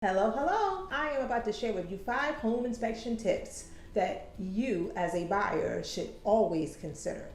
Hello, hello. I am about to share with you 5 home inspection tips that you as a buyer should always consider.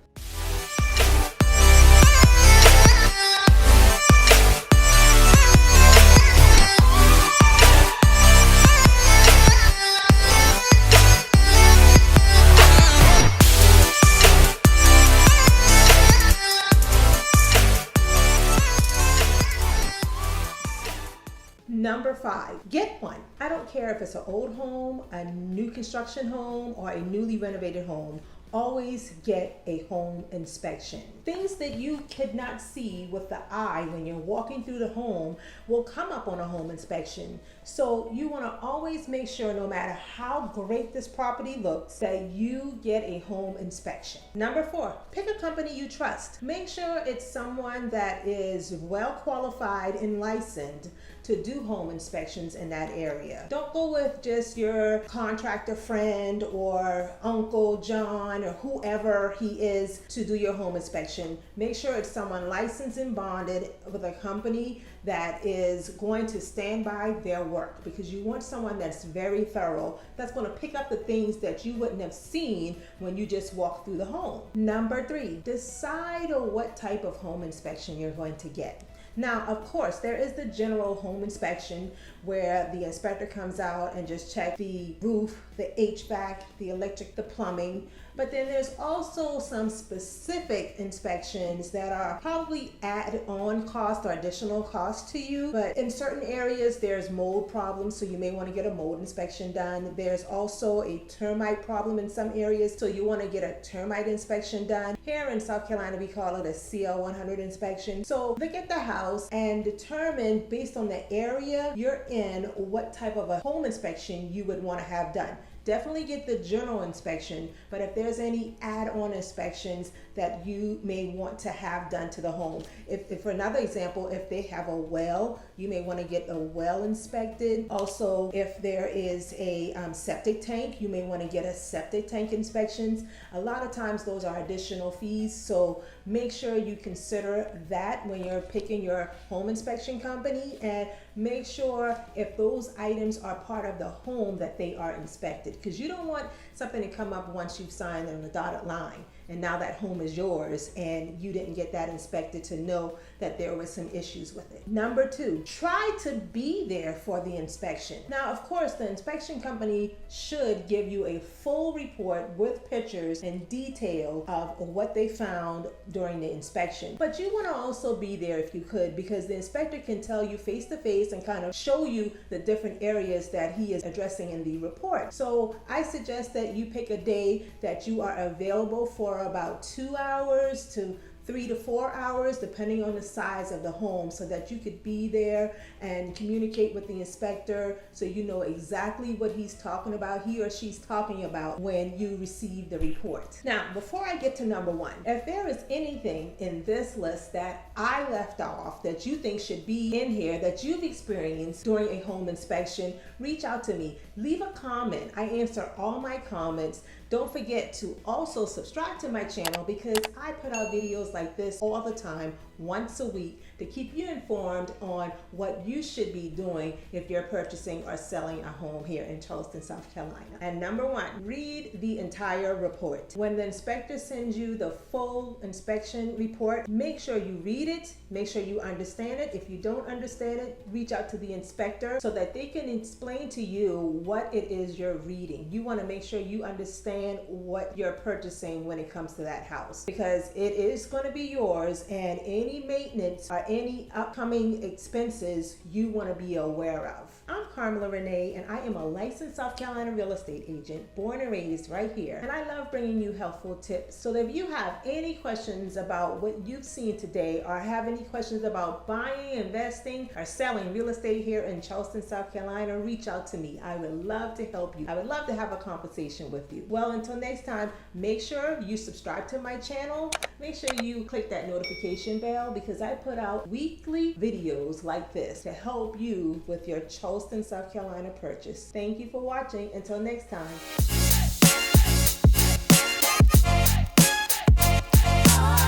Number 5, get one. I don't care if it's an old home, a new construction home, or a newly renovated home. Always get a home inspection. Things that you could not see with the eye when you're walking through the home will come up on a home inspection. So you want to always make sure, no matter how great this property looks, that you get a home inspection. Number 4, pick a company you trust. Make sure it's someone that is well qualified and licensed to do home inspections in that area. Don't go with just your contractor friend or Uncle John or whoever he is to do your home inspection. Make sure it's someone licensed and bonded with a company that is going to stand by their work, because you want someone that's very thorough, that's going to pick up the things that you wouldn't have seen when you just walk through the home. Number 3, decide on what type of home inspection you're going to get. Now, of course, there is the general home inspection where the inspector comes out and just checks the roof, the HVAC, the electric, the plumbing. But then there's also some specific inspections that are probably add-on cost or additional cost to you. But in certain areas, there's mold problems, so you may want to get a mold inspection done. There's also a termite problem in some areas, so you want to get a termite inspection done. Here in South Carolina, we call it a CL 100 inspection. So look at the house and determine, based on the area you're in, what type of a home inspection you would want to have done. Definitely get the general inspection, but if there's any add-on inspections that you may want to have done to the home. If for another example, if they have a well, you may want to get a well inspected. Also, if there is a septic tank, you may want to get a septic tank inspections. A lot of times those are additional fees, so make sure you consider that when you're picking your home inspection company, and make sure if those items are part of the home that they are inspected, because you don't want something to come up once you've signed on the dotted line and now that home is yours and you didn't get that inspected to know that there were some issues with it. Number 2, try to be there for the inspection. Now, of course, the inspection company should give you a full report with pictures and detail of what they found during the inspection. But you want to also be there if you could, because the inspector can tell you face to face and kind of show you the different areas that he is addressing in the report. So I suggest that you pick a day that you are available for about 2 hours to 3 to 4 hours, depending on the size of the home, so that you could be there and communicate with the inspector so you know exactly what he's talking about, he or she's talking about, when you receive the report. Now, before I get to number 1, if there is anything in this list that I left off that you think should be in here that you've experienced during a home inspection, reach out to me. Leave a comment. I answer all my comments. Don't forget to also subscribe to my channel, because I put out videos like this all the time, once a week, to keep you informed on what you should be doing if you're purchasing or selling a home here in Charleston, South Carolina. And number 1, read the entire report. When the inspector sends you the full inspection report, make sure you read it, make sure you understand it. If you don't understand it, reach out to the inspector so that they can explain to you what it is you're reading. You want to make sure you understand what you're purchasing when it comes to that house, because it is going to be yours, and any maintenance or any upcoming expenses you want to be aware of. I'm Carmilla Renee, and I am a licensed South Carolina real estate agent, born and raised right here, and I love bringing you helpful tips. So if you have any questions about what you've seen today, or have any questions about buying, investing, or selling real estate here in Charleston, South Carolina, reach out to me. I would love to help you. I would love to have a conversation with you. Well, until next time, make sure you subscribe to my channel. Make sure you click that notification bell, because I put out weekly videos like this to help you with your Charleston, South Carolina purchase. Thank you for watching. Until next time.